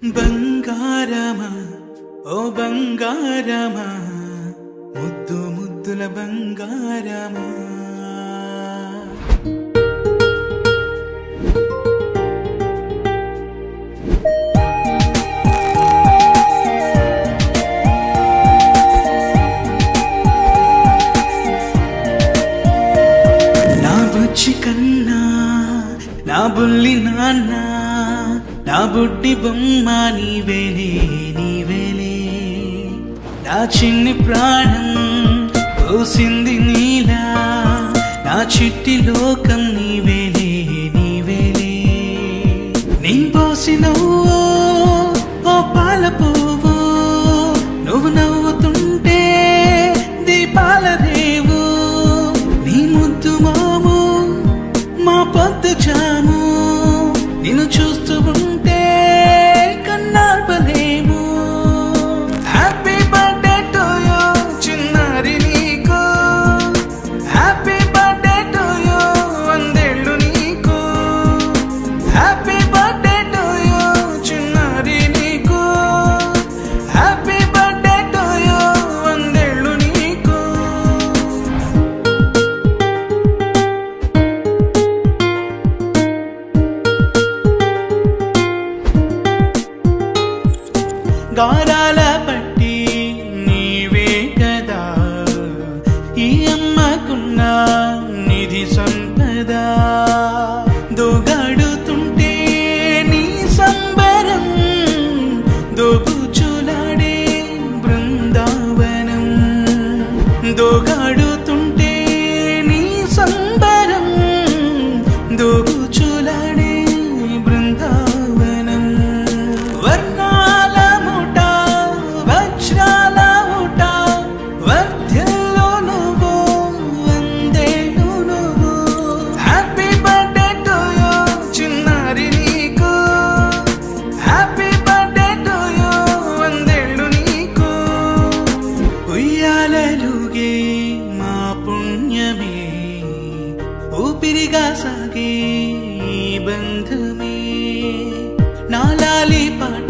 బంగారమా ఓ బంగారమా ముద్దు ముద్దుల బంగారమా నా బుజ్జి కన్నా నా బుల్లి నాన్న నా బుడ్డి బొమ్మ నీవేలే నీవేలే నా చిన్ని ప్రాణం పోసింది నీలా నా చిట్టి లోకం నీవేలే నీవేలే నీ పోసినవో ఓ పాల పువ్వు నువ్వు నవ్వుతుంటే దీపాల రేవు నీ ముద్దు మాము మా పొద్దు జాము నిన్ను చూస్తూ ఉంటే కన్నార్పలేము. హ్యాపీ బర్త్డే టు యూ చిన్నారి నీకు, హ్యాపీ బర్త్డే టు యూ వందేళ్ళు నీకు, హ్యాపీ బర్త్డే టు యూ చిన్నారి నీకు, హ్యాపీ బర్త్డే టు యూ వందేళ్ళు నీకు. గారాల పట్టి నీవే కదా ఈ అమ్మకున్న నిధి సంపద దోగాడుతుంటే నీ సంబరం దోబుచులాడే బృందావనం దోగాడుతుంటే నీ సంబరం దోబుచులాడే బృందావనం వర్ణాల ముఠ వజ్రాల ముఠ వర్ధ్యలో నువ్వు వందేళ్ళు నువ్వు హ్యాపీ బర్త్డే టు యూ చిన్నారి నీకు హ్యాపీ బర్త్డే టు యూ వందేళ్ళు నీకు ఉయ్యాలలుగే మా పుణ్యమే ఊపిరిగా సాగే ఈ బంధమే నా లాలి పాట